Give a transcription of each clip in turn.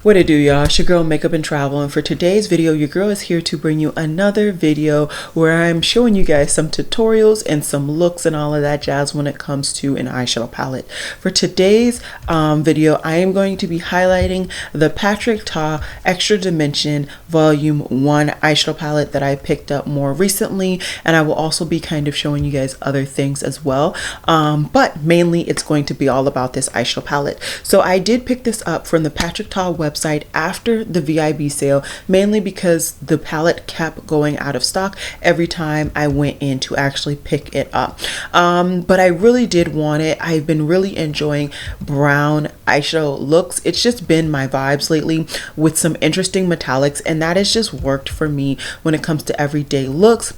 What it do, y'all? It's your girl Makeup and Travel, and for today's video your girl is here to bring you another video where I'm showing you guys some tutorials and some looks and all of that jazz when it comes to an eyeshadow palette. For today's video I am going to be highlighting the Tarte Extra Dimension Volume 1 eyeshadow palette that I picked up more recently, and I will also be kind of showing you guys other things as well, but mainly it's going to be all about this eyeshadow palette. So I did pick this up from the Tarte website after the VIB sale, mainly because the palette kept going out of stock every time I went in to actually pick it up. But I really did want it. I've been really enjoying brown eyeshadow looks. It's just been my vibes lately with some interesting metallics, and that has just worked for me when it comes to everyday looks,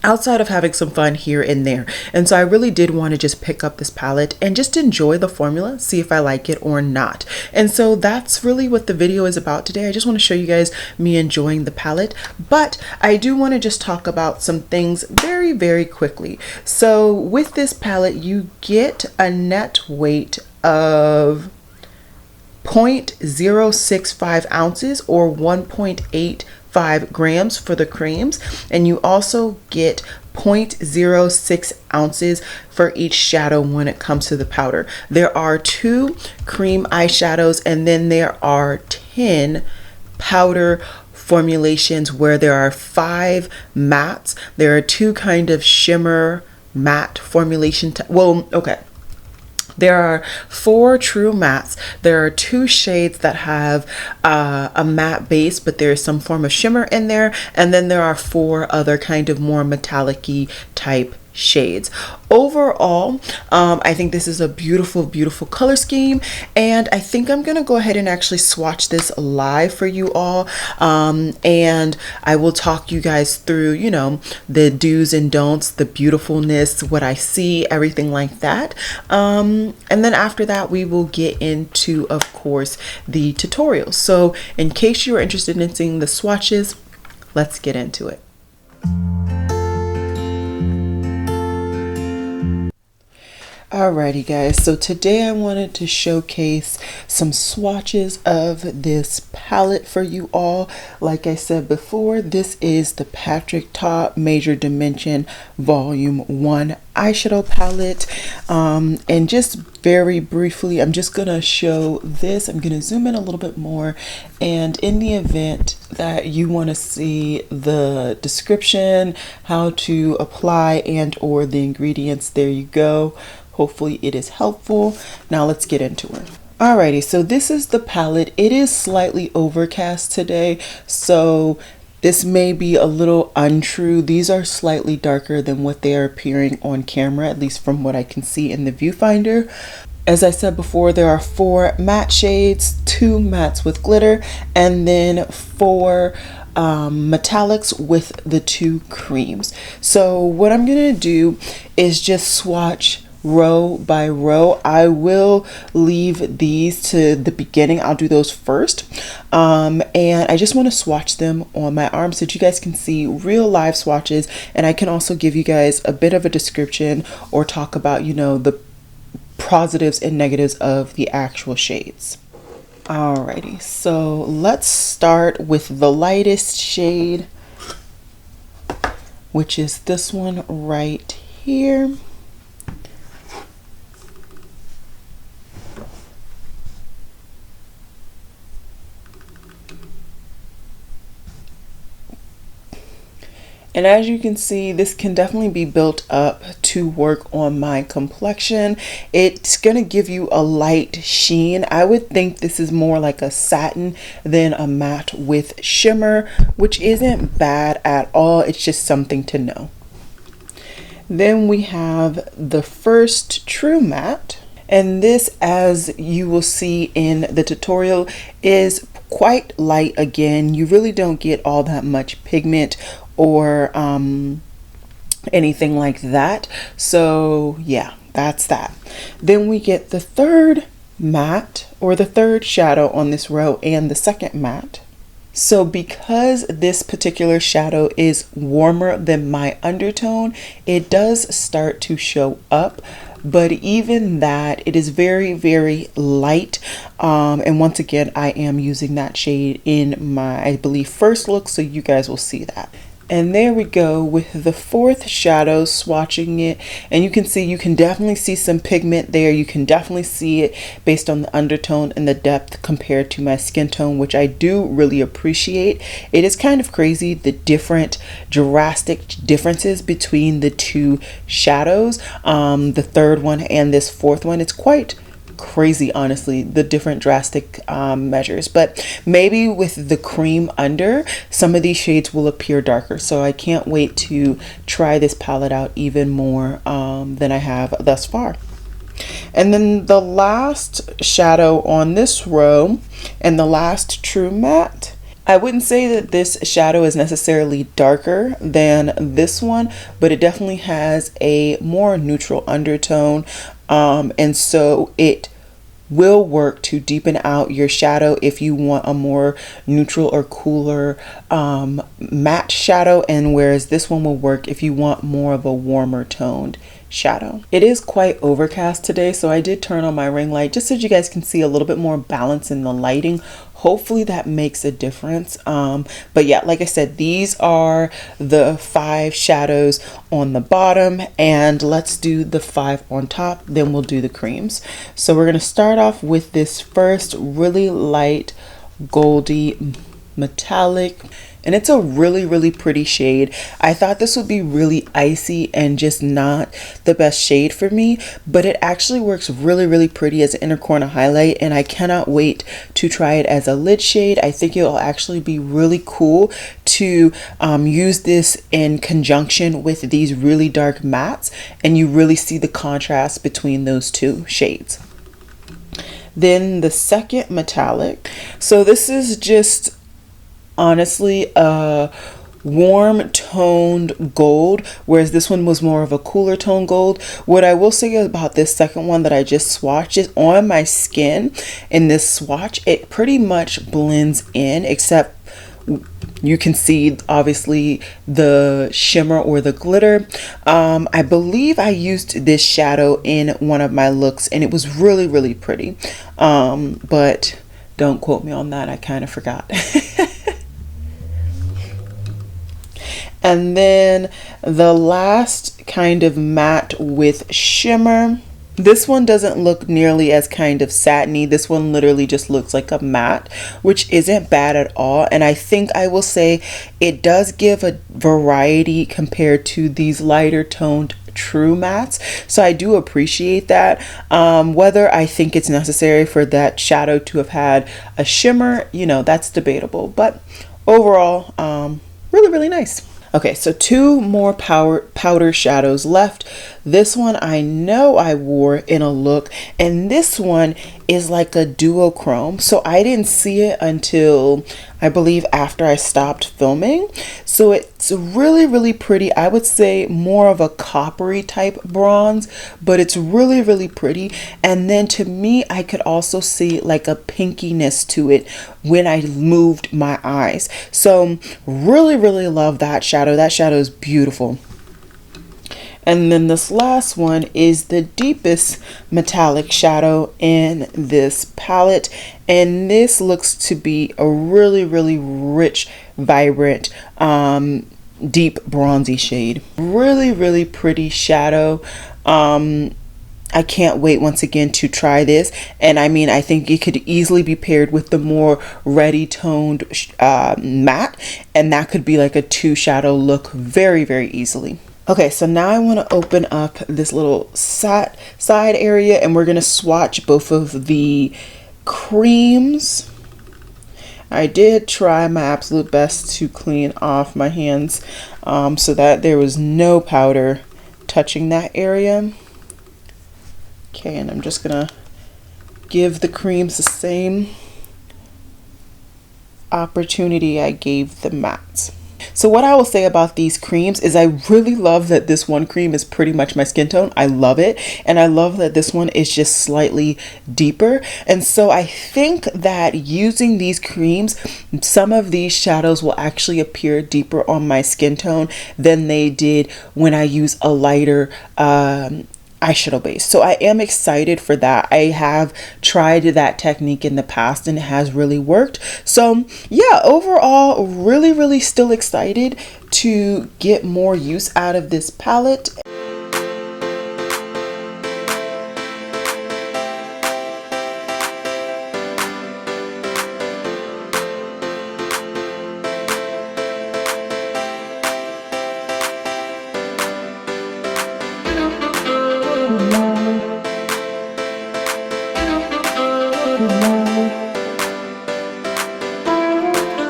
outside of having some fun here and there. And so I really did want to just pick up this palette and just enjoy the formula, see if I like it or not. And so that's really what the video is about today. I just want to show you guys me enjoying the palette, but I do want to just talk about some things very quickly. So with this palette you get a net weight of 0.065 ounces or 1.85 grams for the creams, and you also get 0.06 ounces for each shadow when it comes to the powder. There are 2 cream eyeshadows and then there are 10 powder formulations where there are 5 mattes. There are 2 kind of shimmer matte formulation. There are 4 true mattes. There are 2 shades that have a matte base, but there is some form of shimmer in there. And then there are 4 other kind of more metallic-y type shades. Overall, I think this is a beautiful color scheme, and I think I'm gonna go ahead and actually swatch this live for you all, and I will talk you guys through, you know, the do's and don'ts, the beautifulness, what I see, everything like that, and then after that we will get into, of course, the tutorial. So in case you're interested in seeing the swatches, let's get into it. Alrighty guys, so today I wanted to showcase some swatches of this palette for you all. Like I said before, this is the Tarte Major Dimension Volume 1 eyeshadow palette, and just very briefly I'm just gonna show this. I'm gonna zoom in a little bit more, and in the event that you want to see the description, how to apply and or the ingredients, there you go. Hopefully it is helpful. Now let's get into it. Alrighty, so this is the palette. It is slightly overcast today, so this may be a little untrue. These are slightly darker than what they are appearing on camera, at least from what I can see in the viewfinder. As I said before, there are 4 matte shades, 2 mattes with glitter, and then 4 metallics with the 2 creams. So what I'm gonna do is just swatch row by row. I will leave these to the beginning. I'll do those first, and I just want to swatch them on my arm so that you guys can see real live swatches, and I can also give you guys a bit of a description or talk about, you know, the positives and negatives of the actual shades. Alrighty, so let's start with the lightest shade, which is this one right here. And as you can see, this can definitely be built up to work on my complexion. It's gonna give you a light sheen. I would think this is more like a satin than a matte with shimmer, which isn't bad at all. It's just something to know. Then we have the first true matte. And this, as you will see in the tutorial, is quite light again. You really don't get all that much pigment or anything like that. So yeah, that's that. Then we get the third matte, or the third shadow on this row, and the second matte. So because this particular shadow is warmer than my undertone, it does start to show up but even that, it is very, very light. And once again, I am using that shade in my, I believe, first look, so you guys will see that. And there we go with the fourth shadow, swatching it, and you can definitely see some pigment there. You can definitely see it based on the undertone and the depth compared to my skin tone, which I do really appreciate. It is kind of crazy the different drastic differences between the two shadows, the third one and this fourth one. It's quite crazy, honestly, the different drastic measures, but maybe with the cream under, some of these shades will appear darker, so I can't wait to try this palette out even more than I have thus far. And then the last shadow on this row and the last true matte, I wouldn't say that this shadow is necessarily darker than this one, but it definitely has a more neutral undertone. And so it will work to deepen out your shadow if you want a more neutral or cooler matte shadow, and whereas this one will work if you want more of a warmer toned shadow. It is quite overcast today, so I did turn on my ring light just so you guys can see a little bit more balance in the lighting. Hopefully that makes a difference. But yeah, like I said, these are the 5 shadows on the bottom, and let's do the 5 on top, then we'll do the creams. So we're going to start off with this first really light goldy metallic, and it's a really pretty shade. I thought this would be really icy and just not the best shade for me, but it actually works really pretty as an inner corner highlight, and I cannot wait to try it as a lid shade. I think it'll actually be really cool to use this in conjunction with these really dark mattes, and you really see the contrast between those two shades. Then the second metallic, so this is just honestly a warm toned gold, whereas this one was more of a cooler tone gold. What I will say about this second one that I just swatched is on my skin in this swatch, it pretty much blends in, except you can see obviously the shimmer or the glitter. I believe I used this shadow in one of my looks and it was really pretty, but don't quote me on that, I kind of forgot. And then the last kind of matte with shimmer. This one doesn't look nearly as kind of satiny. This one literally just looks like a matte, which isn't bad at all. And I think I will say it does give a variety compared to these lighter toned true mattes. So I do appreciate that. Whether I think it's necessary for that shadow to have had a shimmer, you know, that's debatable. But overall, really nice. Okay, so 2 more powder shadows left. This one I know I wore in a look, and this one is like a duochrome. So I didn't see it until I believe after I stopped filming. So it's really pretty. I would say more of a coppery type bronze, but it's really pretty. And then to me, I could also see like a pinkiness to it when I moved my eyes. So really love that shadow. That shadow is beautiful. And then this last one is the deepest metallic shadow in this palette. And this looks to be a really rich, vibrant, deep bronzy shade. Really pretty shadow. I can't wait once again to try this. And I mean, I think it could easily be paired with the more reddy toned matte. And that could be like a 2 shadow look very easily. Okay, so now I want to open up this little side area and we're going to swatch both of the creams. I did try my absolute best to clean off my hands so that there was no powder touching that area. Okay, and I'm just going to give the creams the same opportunity I gave the mattes. So what I will say about these creams is I really love that this one cream is pretty much my skin tone. I love it. And I love that this one is just slightly deeper. And so I think that using these creams, some of these shadows will actually appear deeper on my skin tone than they did when I use a lighter eyeshadow base. So I am excited for that. I have tried that technique in the past and it has really worked. So yeah, overall, really still excited to get more use out of this palette.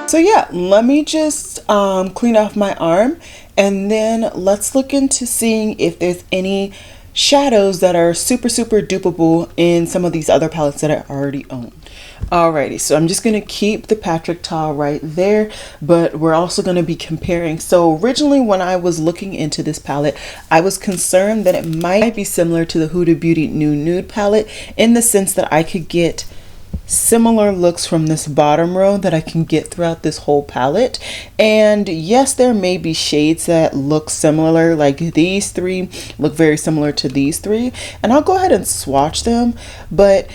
So yeah, let me just clean off my arm and then let's look into seeing if there's any shadows that are super dupable in some of these other palettes that I already own. Alrighty, so I'm just going to keep the Patrick Ta right there, but we're also going to be comparing. So originally when I was looking into this palette, I was concerned that it might be similar to the Huda Beauty Nude palette in the sense that I could get similar looks from this bottom row that I can get throughout this whole palette. And yes, there may be shades that look similar, like these three look very similar to these three, and I'll go ahead and swatch them. But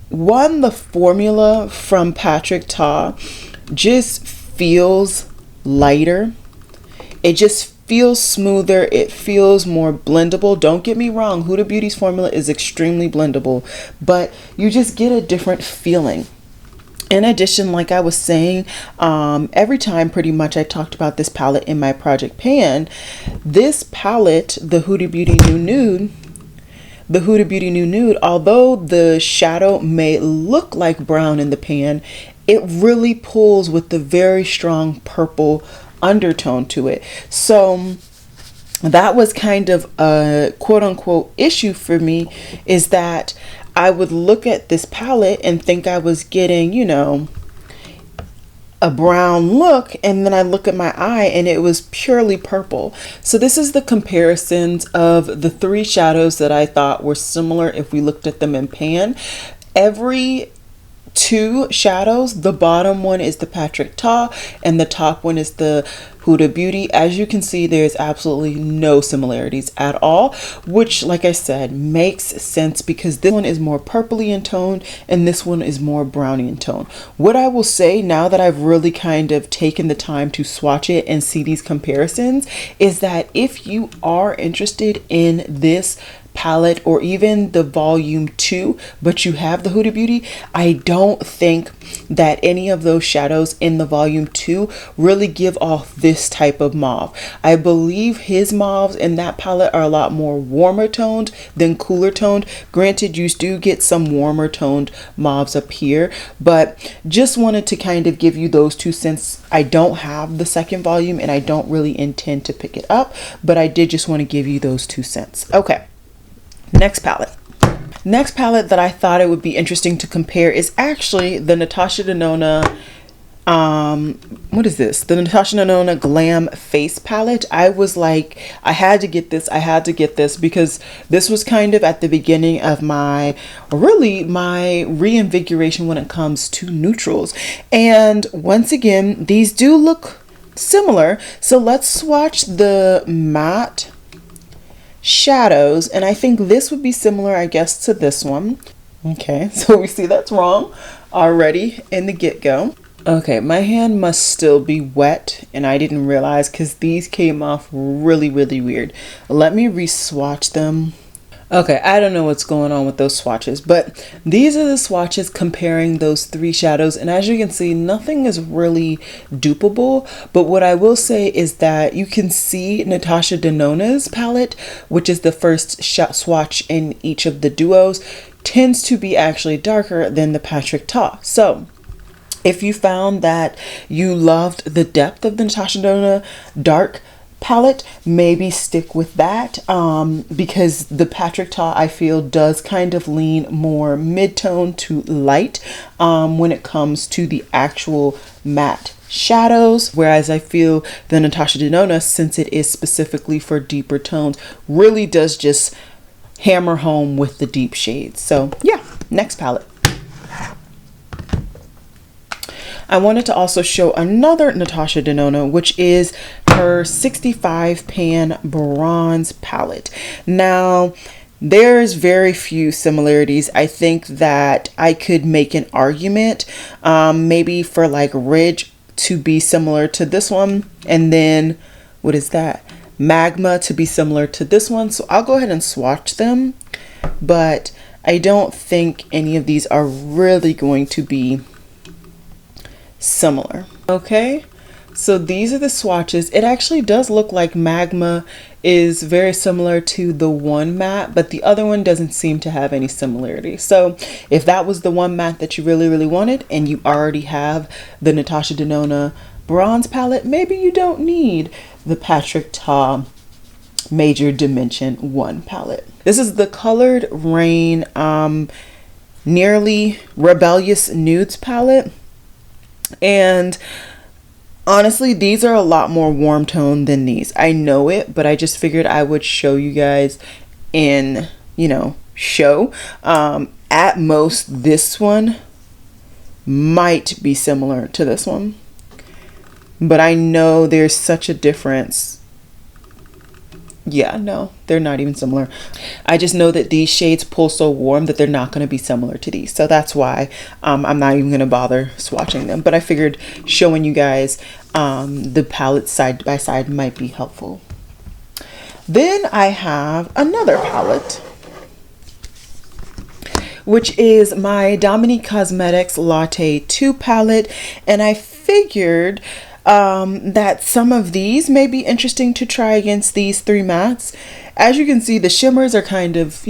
one, the formula from Patrick Ta just feels lighter. It just feels smoother. It feels more blendable. Don't get me wrong, Huda Beauty's formula is extremely blendable, but you just get a different feeling. In addition, like I was saying, every time pretty much I talked about this palette in my project pan, this palette, the Huda Beauty Nude, although the shadow may look like brown in the pan, it really pulls with the very strong purple undertone to it. So that was kind of a quote-unquote issue for me, is that I would look at this palette and think I was getting, you know, a brown look, and then I look at my eye and it was purely purple. So this is the comparisons of the three shadows that I thought were similar if we looked at them in pan. Every two shadows, the bottom one is the Patrick Ta and the top one is the Huda Beauty. As you can see, there's absolutely no similarities at all, which, like I said, makes sense because this one is more purpley in tone and this one is more browny in tone. What I will say now that I've really kind of taken the time to swatch it and see these comparisons is that if you are interested in this palette or even the volume 2, but you have the Huda Beauty, I don't think that any of those shadows in the volume 2 really give off this type of mauve. I believe his mauves in that palette are a lot more warmer toned than cooler toned. Granted, you do get some warmer toned mauves up here, but just wanted to kind of give you those 2 cents. I don't have the second volume and I don't really intend to pick it up, but I did just want to give you those 2 cents. Okay. Next palette. Next palette that I thought it would be interesting to compare is actually the Natasha Denona, what is this? The Natasha Denona Glam Face Palette. I was like, I had to get this because this was kind of at the beginning of my reinvigoration when it comes to neutrals. And once again, these do look similar. So let's swatch the matte shadows, and I think this would be similar, I guess, to this one. Okay, so we see that's wrong already in the get-go. Okay, my hand must still be wet and I didn't realize because these came off really weird. Let me re-swatch them. Okay, I don't know what's going on with those swatches, but these are the swatches comparing those three shadows. And as you can see, nothing is really dupable. But what I will say is that you can see Natasha Denona's palette, which is the first swatch in each of the duos, tends to be actually darker than the Patrick Ta. So if you found that you loved the depth of the Natasha Denona dark palette, maybe stick with that, because the Patrick Ta, I feel, does kind of lean more mid-tone to light when it comes to the actual matte shadows, whereas I feel the Natasha Denona, since it is specifically for deeper tones, really does just hammer home with the deep shades. So yeah, next palette. I wanted to also show another Natasha Denona, which is her 65 pan bronze palette. Now, there's very few similarities. I think that I could make an argument, maybe for like Ridge to be similar to this one, and then what is that? Magma to be similar to this one. So I'll go ahead and swatch them, but I don't think any of these are really going to be similar. Okay, so these are the swatches. It actually does look like Magma is very similar to the one matte, but the other one doesn't seem to have any similarity. So if that was the one matte that you really wanted, and you already have the Natasha Denona bronze palette, maybe you don't need the Patrick Ta Major Dimension 1 palette. This is the Colored Rain Nearly Rebellious Nudes palette, and honestly, these are a lot more warm tone than these. I know it, but I just figured I would show you guys in, show. At most, this one might be similar to this one, but I know there's such a difference. Yeah, no, they're not even similar. I just know that these shades pull so warm that they're not going to be similar to these. So that's why I'm not even going to bother swatching them. But I figured showing you guys the palettes side by side might be helpful. Then I have another palette, which is my Dominique Cosmetics Latte 2 palette. And I figured that some of these may be interesting to try against these three mattes. As you can see, the shimmers are kind of,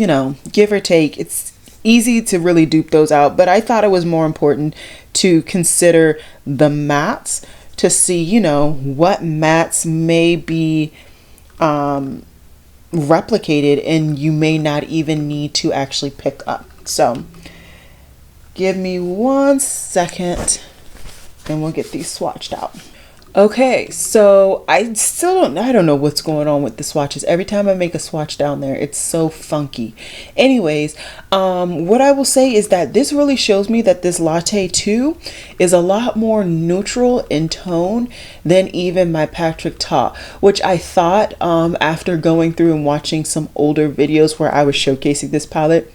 give or take. It's easy to really dupe those out, but I thought it was more important to consider the mattes to see, what mattes may be replicated and you may not even need to actually pick up. So give me 1 second and we'll get these swatched out. Okay, so I don't know what's going on with the swatches. Every time I make a swatch down there, it's so funky. Anyways, what I will say is that this really shows me that this Latte 2 is a lot more neutral in tone than even my Patrick Ta, which I thought after going through and watching some older videos where I was showcasing this palette,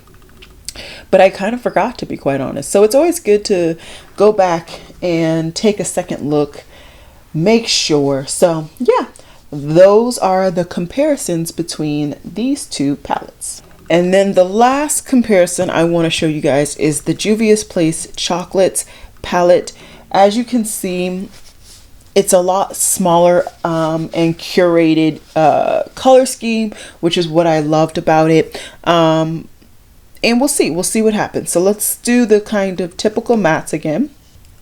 but I kind of forgot, to be quite honest. So it's always good to go back and take a second look, make sure. So yeah, those are the comparisons between these two palettes. And then the last comparison I want to show you guys is the Juvia's Place Chocolates palette. As you can see, it's a lot smaller and curated color scheme, which is what I loved about it. And we'll see what happens. So let's do the kind of typical mattes again.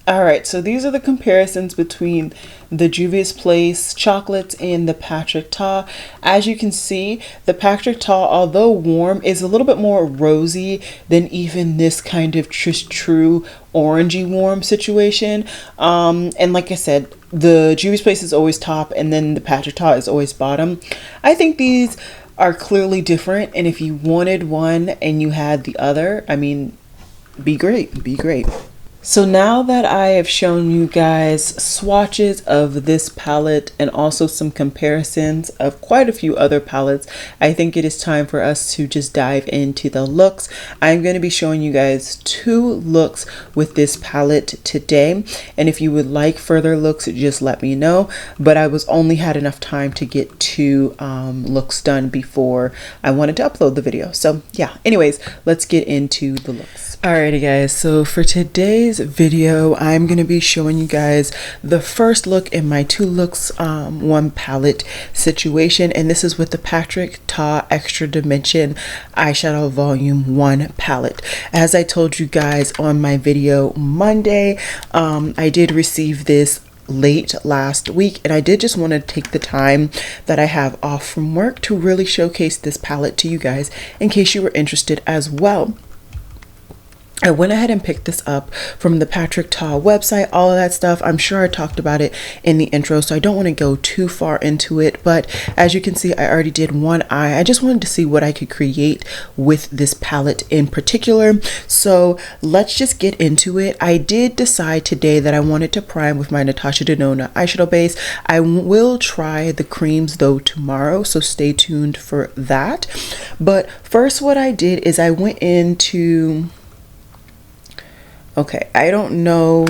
All right, so these are the comparisons between the Juvia's Place chocolates and the Patrick Ta. As you can see, the Patrick Ta, although warm, is a little bit more rosy than even this kind of true orangey warm situation. And like I said, the Juvia's Place is always top and then the Patrick Ta is always bottom. I think these are clearly different, and if you wanted one and you had the other, I mean, be great. So now that I have shown you guys swatches of this palette and also some comparisons of quite a few other palettes, I think it is time for us to just dive into the looks. I'm going to be showing you guys 2 looks with this palette today, and if you would like further looks, just let me know. But I was only had enough time to get 2 looks done before I wanted to upload the video. So yeah, anyways, let's get into the looks. Alrighty guys, so for today's video, I'm going to be showing you guys the first look in my 2 looks, 1 palette situation, and this is with the Patrick Ta Extra Dimension Eyeshadow Volume 1 palette. As I told you guys on my video Monday, I did receive this late last week, and I did just want to take the time that I have off from work to really showcase this palette to you guys in case you were interested as well. I went ahead and picked this up from the Patrick Ta website, all of that stuff. I'm sure I talked about it in the intro, so I don't want to go too far into it. But as you can see, I already did one eye. I just wanted to see what I could create with this palette in particular. So let's just get into it. I did decide today that I wanted to prime with my Natasha Denona eyeshadow base. I will try the creams though tomorrow, so stay tuned for that. But first, what I did is I went into... Okay, I don't know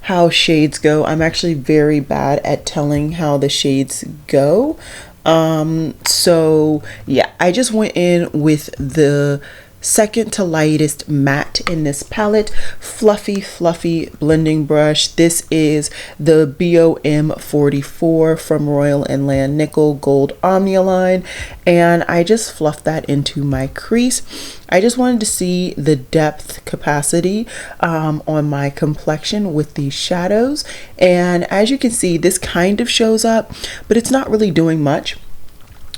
how shades go. I'm actually very bad at telling how the shades go. So yeah, I just went in with the second to lightest matte in this palette, fluffy blending brush. This is the BOM 44 from Royal and Land Nickel Gold Omnia line, and I just fluffed that into my crease. I just wanted to see the depth capacity on my complexion with these shadows, and as you can see, this kind of shows up, but it's not really doing much.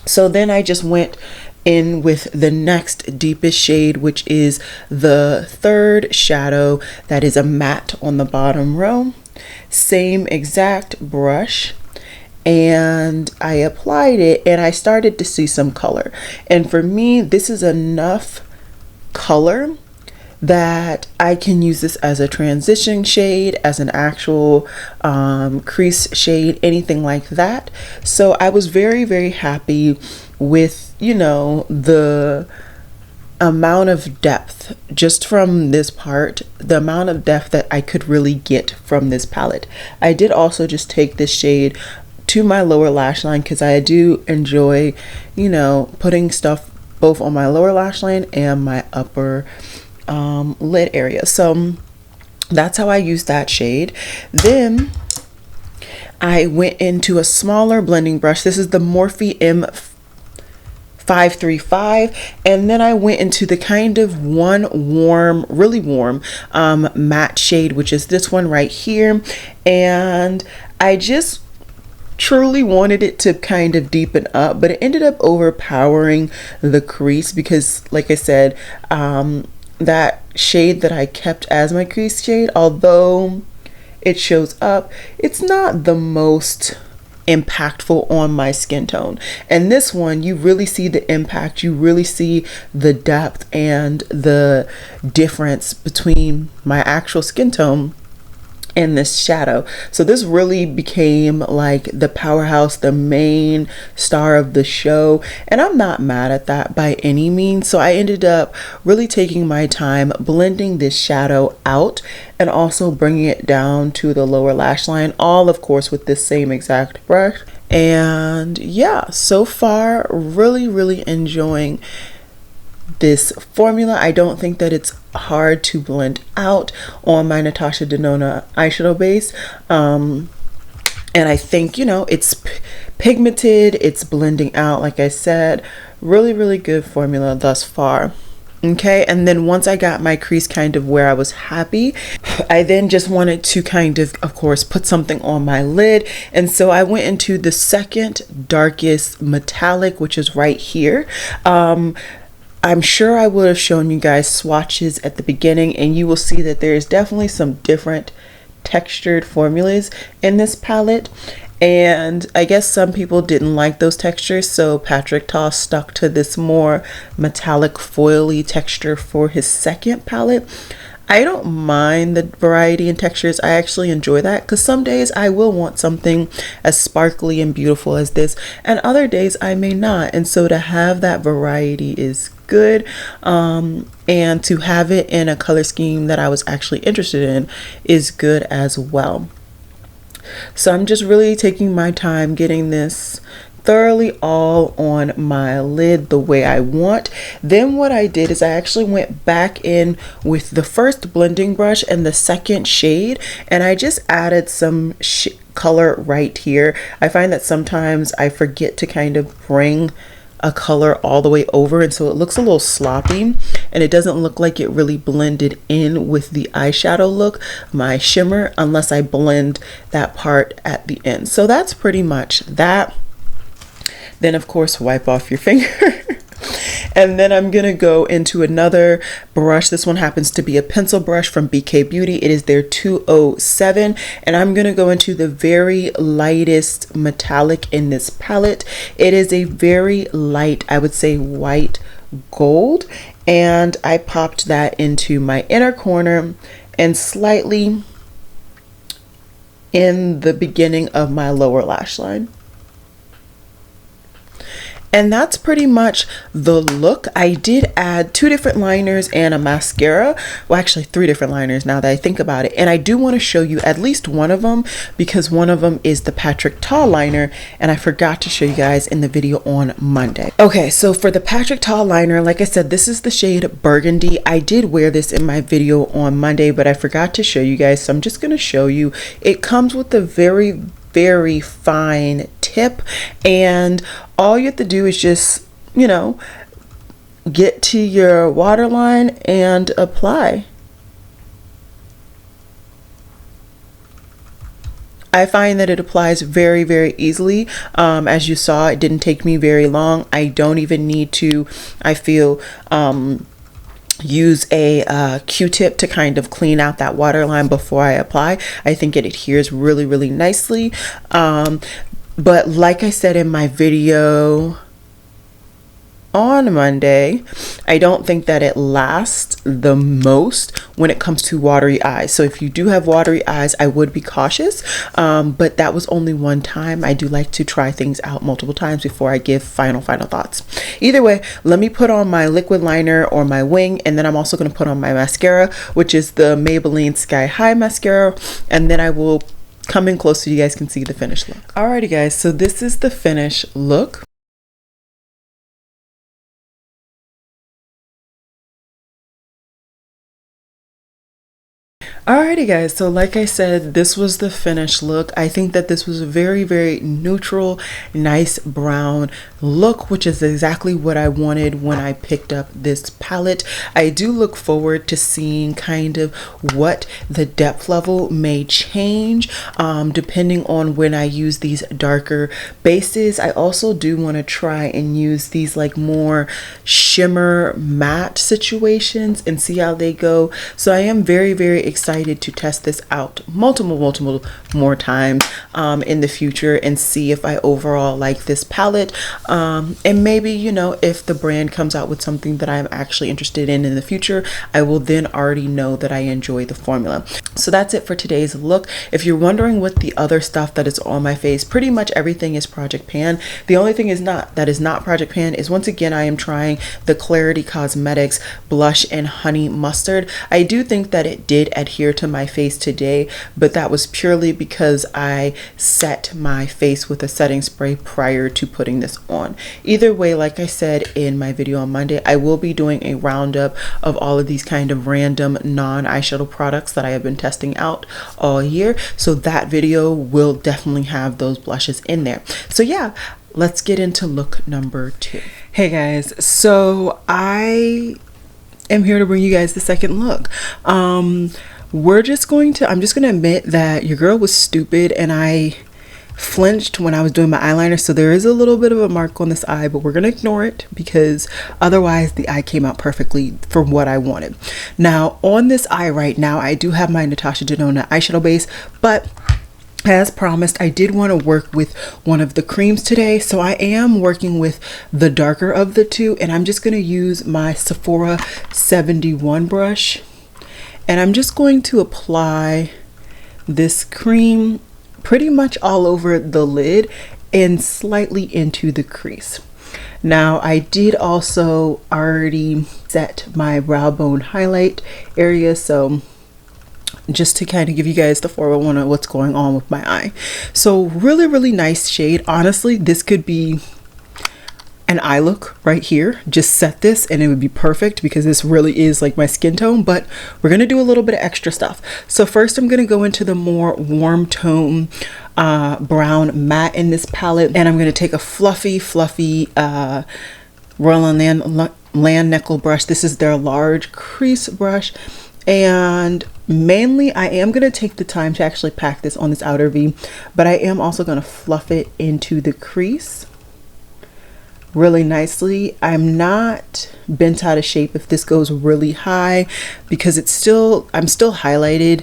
So then I just went in with the next deepest shade, which is the third shadow that is a matte on the bottom row. Same exact brush, and I applied it and I started to see some color. And for me, this is enough color that I can use this as a transition shade, as an actual crease shade, anything like that. So I was very happy with, you know, the amount of depth just from this part, the amount of depth that I could really get from this palette. I did also just take this shade to my lower lash line because I do enjoy, you know, putting stuff both on my lower lash line and my upper lid area. So that's how I used that shade. Then I went into a smaller blending brush. This is the Morphe M535, and then I went into the kind of really warm matte shade, which is this one right here, and I just truly wanted it to kind of deepen up, but it ended up overpowering the crease because, like I said, that shade that I kept as my crease shade, although it shows up, it's not the most impactful on my skin tone. And this one, you really see the impact, you really see the depth and the difference between my actual skin tone and this shadow. So this really became like the powerhouse, the main star of the show, and I'm not mad at that by any means. So I ended up really taking my time blending this shadow out and also bringing it down to the lower lash line, all of course with this same exact brush. And yeah, so far really enjoying this formula. I don't think that it's hard to blend out on my Natasha Denona eyeshadow base, and I think, you know, it's pigmented, it's blending out, like I said, really good formula thus far. Okay, and then once I got my crease kind of where I was happy, I then just wanted to kind of course, put something on my lid. And so I went into the second darkest metallic, which is right here. I'm sure I would have shown you guys swatches at the beginning, and you will see that there's definitely some different textured formulas in this palette. And I guess some people didn't like those textures, so Patrick Ta stuck to this more metallic foily texture for his second palette. I don't mind the variety in textures. I actually enjoy that because some days I will want something as sparkly and beautiful as this, and other days I may not. And so to have that variety is good, and to have it in a color scheme that I was actually interested in is good as well. So I'm just really taking my time getting this thoroughly all on my lid the way I want. Then what I did is I actually went back in with the first blending brush and the second shade, and I just added some color right here. I find that sometimes I forget to kind of bring a color all the way over, and so it looks a little sloppy and it doesn't look like it really blended in with the eyeshadow look, my shimmer, unless I blend that part at the end. So that's pretty much that. Then of course wipe off your finger And then I'm gonna go into another brush. This one happens to be a pencil brush from BK Beauty. It is their 207, and I'm gonna go into the very lightest metallic in this palette. It is a very light, I would say white gold, and I popped that into my inner corner and slightly in the beginning of my lower lash line. And that's pretty much the look. I did add 2 different liners and a mascara. Well, actually 3 different liners now that I think about it. And I do want to show you at least one of them, because one of them is the Patrick Ta liner, and I forgot to show you guys in the video on Monday. Okay, so for the Patrick Ta liner, like I said, this is the shade Burgundy. I did wear this in my video on Monday, but I forgot to show you guys, so I'm just going to show you. It comes with a very fine tip, and all you have to do is just, you know, get to your waterline and apply. I find that it applies very easily. As you saw, it didn't take me very long. I don't even need to, I feel, use a Q-tip to kind of clean out that waterline before I apply. I think it adheres really nicely. But like I said in my video on Monday, I don't think that it lasts the most when it comes to watery eyes. So if you do have watery eyes, I would be cautious. But that was only one time. I do like to try things out multiple times before I give final thoughts. Either way, let me put on my liquid liner or my wing, and then I'm also going to put on my mascara, which is the Maybelline Sky High mascara, and then I will come in close so you guys can see the finished look. Alrighty guys, so this is the finished look. Alrighty guys, so like I said, this was the finished look. I think that this was a very neutral, nice brown look, which is exactly what I wanted when I picked up this palette. I do look forward to seeing kind of what the depth level may change depending on when I use these darker bases. I also do want to try and use these like more shimmer matte situations and see how they go. So I am very excited to test this out multiple more times in the future and see if I overall like this palette, and maybe, you know, if the brand comes out with something that I'm actually interested in the future, I will then already know that I enjoy the formula. So that's it for today's look. If you're wondering what the other stuff that is on my face, pretty much everything is Project Pan. The only thing is not Project Pan is, once again, I am trying the Klarity Kosmetics blush and honey mustard. I do think that it did adhere to my face today, but that was purely because I set my face with a setting spray prior to putting this on. Either way, like I said in my video on Monday, I will be doing a roundup of all of these kind of random non-eyeshadow products that I have been testing out all year, so that video will definitely have those blushes in there. So yeah, let's get into look number 2. Hey guys, so I am here to bring you guys the second look. I'm just going to admit that your girl was stupid and I flinched when I was doing my eyeliner, so there is a little bit of a mark on this eye, but we're gonna ignore it because otherwise the eye came out perfectly for what I wanted. Now on this eye right now, I do have my Natasha Denona eyeshadow base, but as promised, I did want to work with one of the creams today, so I am working with the darker of the two, and I'm just going to use my Sephora 71 brush, and I'm just going to apply this cream pretty much all over the lid and slightly into the crease. Now I did also already set my brow bone highlight area, so just to kind of give you guys the 401 of what's going on with my eye. So really nice shade. Honestly, this could be an eye look right here. Just set this and it would be perfect because this really is like my skin tone, but we're going to do a little bit of extra stuff. So first I'm going to go into the more warm tone brown matte in this palette, and I'm going to take a fluffy Royal Land Nickel brush. This is their large crease brush, and mainly I am going to take the time to actually pack this on this outer V, but I am also going to fluff it into the crease really nicely. I'm not bent out of shape if this goes really high, because I'm still highlighted.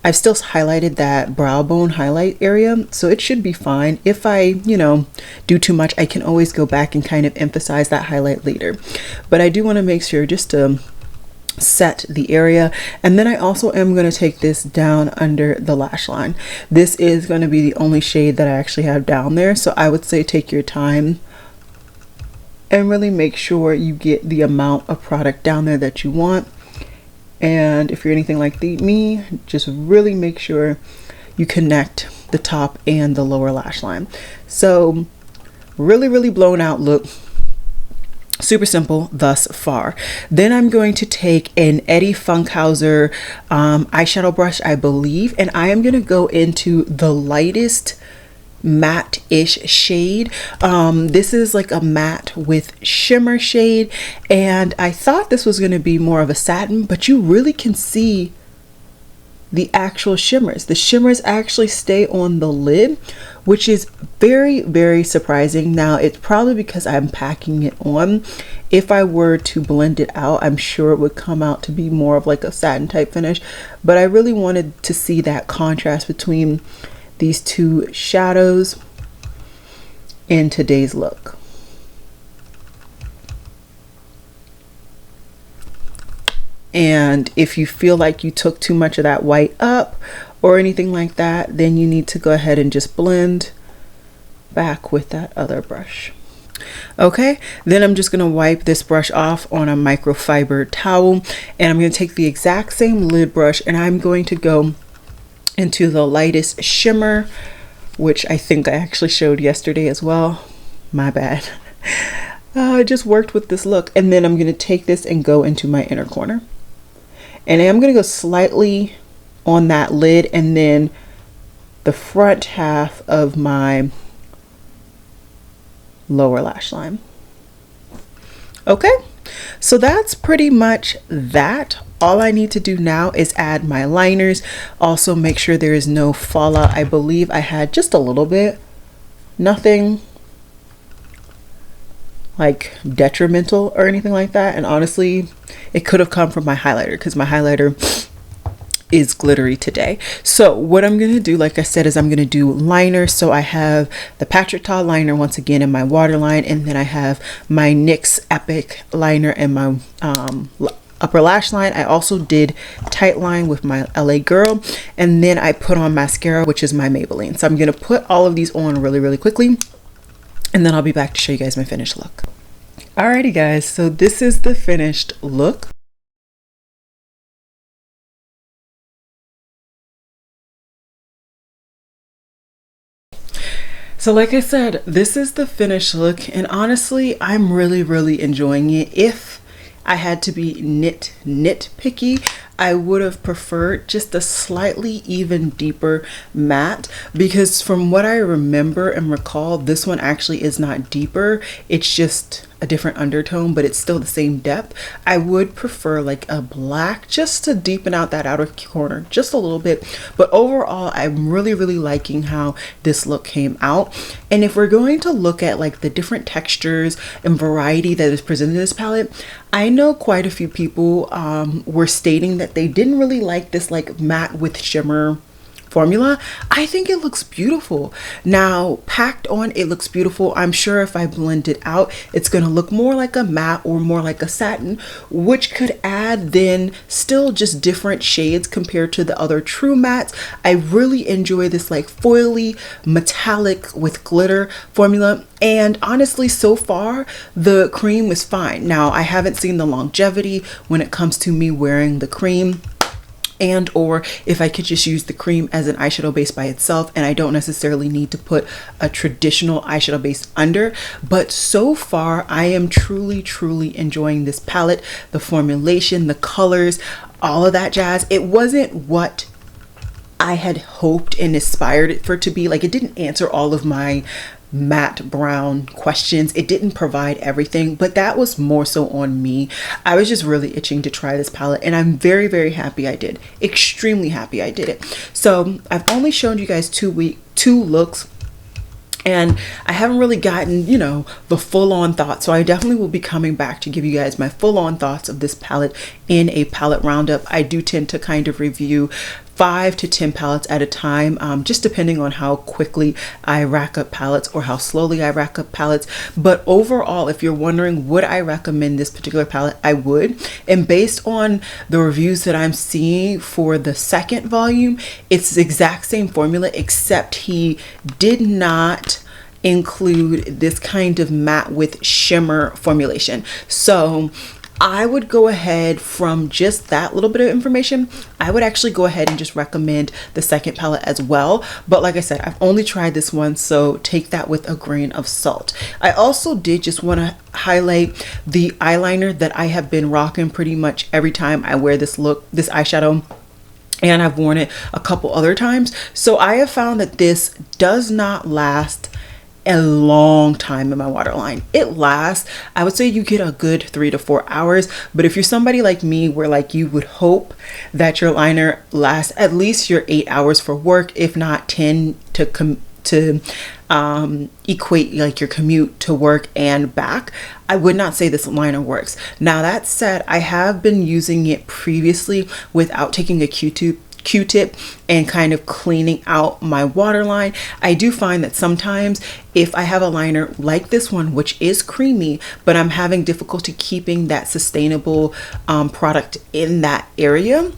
I've still highlighted that brow bone highlight area, so it should be fine. If I, do too much, I can always go back and kind of emphasize that highlight later. But I do want to make sure just to set the area. And then I also am going to take this down under the lash line. This is going to be the only shade that I actually have down there, so I would say take your time and really make sure you get the amount of product down there that you want. And if you're anything like me, just really make sure you connect the top and the lower lash line. So really blown out look. Super simple thus far. Then I'm going to take an Eddie Funkhauser eyeshadow brush, I believe, and I am going to go into the lightest matte-ish shade. This is like a matte with shimmer shade, and I thought this was going to be more of a satin, but you really can see the actual shimmers. The shimmers actually stay on the lid, which is very surprising. Now it's probably because I'm packing it on. If I were to blend it out, I'm sure it would come out to be more of like a satin type finish, but I really wanted to see that contrast between these two shadows in today's look. And if you feel like you took too much of that white up or anything like that, then you need to go ahead and just blend back with that other brush. Okay, then I'm just going to wipe this brush off on a microfiber towel, and I'm going to take the exact same lid brush and I'm going to go into the lightest shimmer, which I think I actually showed yesterday as well. My bad. I just worked with this look, and then I'm going to take this and go into my inner corner, and I'm going to go slightly on that lid and then the front half of my lower lash line. Okay, so that's pretty much that. All I need to do now is add my liners. Also make sure there is no fallout. I believe I had just a little bit, nothing like detrimental or anything like that. And honestly, it could have come from my highlighter, because my highlighter is glittery today. So what I'm going to do, like I said, is I'm going to do liner. So I have the Patrick Ta liner once again in my waterline, and then I have my NYX Epic liner in my upper lash line. I also did tight line with my LA Girl, and then I put on mascara, which is my Maybelline. So I'm going to put all of these on really quickly, and then I'll be back to show you guys my finished look. Alrighty guys, so this is the finished look. So like I said, this is the finished look, and honestly, I'm really enjoying it. If I had to be nitpicky, I would have preferred just a slightly even deeper matte, because from what I remember and recall, this one actually is not deeper. It's just a different undertone, but it's still the same depth. I would prefer like a black just to deepen out that outer corner just a little bit. But overall, I'm really liking how this look came out. And if we're going to look at like the different textures and variety that is presented in this palette, I know quite a few people were stating that they didn't really like this like matte with shimmer formula. I think it looks beautiful. Now packed on, it looks beautiful. I'm sure if I blend it out, it's going to look more like a matte or more like a satin, which could add then still just different shades compared to the other true mattes. I really enjoy this like foily metallic with glitter formula, and honestly so far the cream is fine. Now I haven't seen the longevity when it comes to me wearing the cream, and or if I could just use the cream as an eyeshadow base by itself and I don't necessarily need to put a traditional eyeshadow base under. But so far I am truly enjoying this palette, the formulation, the colors, all of that jazz. It wasn't what I had hoped and aspired it for it to be. Like, it didn't answer all of my matte brown questions. It didn't provide everything, but that was more so on me. I was just really itching to try this palette, and I'm very happy I did. Extremely happy I did it. So I've only shown you guys two looks. And I haven't really gotten, you know, the full-on thoughts. So I definitely will be coming back to give you guys my full-on thoughts of this palette in a palette roundup. I do tend to kind of review 5 to 10 palettes at a time, just depending on how quickly I rack up palettes or how slowly I rack up palettes. But overall, if you're wondering, would I recommend this particular palette? I would. And based on the reviews that I'm seeing for the second volume, it's the exact same formula, except he did not include this kind of matte with shimmer formulation. So I would go ahead, from just that little bit of information, I would actually go ahead and just recommend the second palette as well. But like I said, I've only tried this one, so take that with a grain of salt. I also did just want to highlight the eyeliner that I have been rocking pretty much every time I wear this look, this eyeshadow. And I've worn it a couple other times. So I have found that this does not last a long time in my waterline. It lasts, I would say you get a good 3 to 4 hours, but if you're somebody like me where like you would hope that your liner lasts at least your 8 hours for work, if not 10 to equate like your commute to work and back, I would not say this liner works. Now that said, I have been using it previously without taking a Q-tip and kind of cleaning out my waterline. I do find that sometimes if I have a liner like this one, which is creamy, but I'm having difficulty keeping that sustainable product in that area,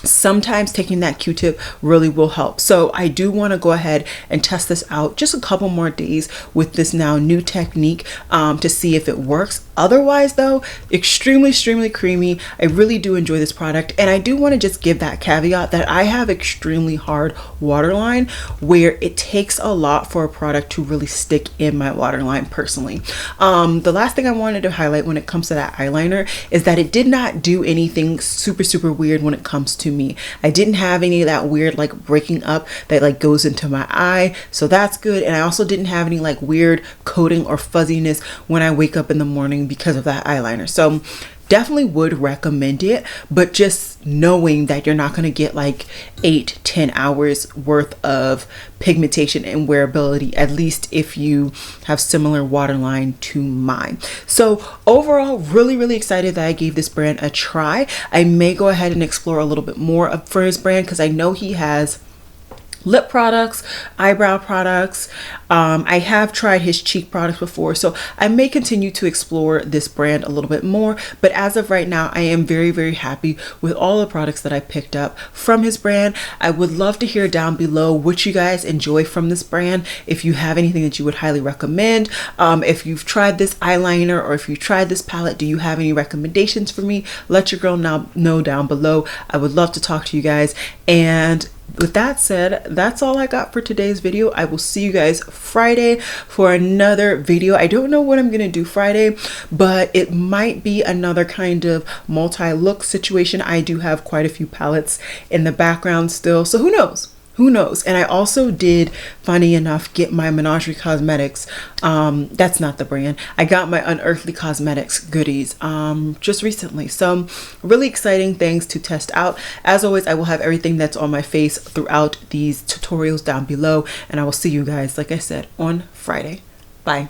sometimes taking that Q-tip really will help. So I do want to go ahead and test this out just a couple more days with this now new technique to see if it works. Otherwise though, extremely creamy. I really do enjoy this product, and I do want to just give that caveat that I have extremely hard waterline where it takes a lot for a product to really stick in my waterline personally. The last thing I wanted to highlight when it comes to that eyeliner is that it did not do anything super weird when it comes to me. I didn't have any of that weird like breaking up that like goes into my eye, so that's good. And I also didn't have any like weird coating or fuzziness when I wake up in the morning because of that eyeliner. So definitely would recommend it, but just knowing that you're not going to get like 8-10 hours worth of pigmentation and wearability, at least if you have similar waterline to mine. So overall, really excited that I gave this brand a try. I may go ahead and explore a little bit more for his brand, because I know he has lip products, eyebrow products. I have tried his cheek products before, so I may continue to explore this brand a little bit more. But as of right now, I am very happy with all the products that I picked up from his brand. I would love to hear down below what you guys enjoy from this brand. If you have anything that you would highly recommend, if you've tried this eyeliner or if you've tried this palette, do you have any recommendations for me? Let your girl know down below. I would love to talk to you guys. And with that said, that's all I got for today's video. I will see you guys Friday for another video. I don't know what I'm gonna do Friday, but it might be another kind of multi-look situation. I do have quite a few palettes in the background still, so who knows? Who knows? And I also did, funny enough, get my Menagerie Cosmetics. That's not the brand. I got my Unearthly Cosmetics goodies just recently. So really exciting things to test out. As always, I will have everything that's on my face throughout these tutorials down below. And I will see you guys, like I said, on Friday. Bye.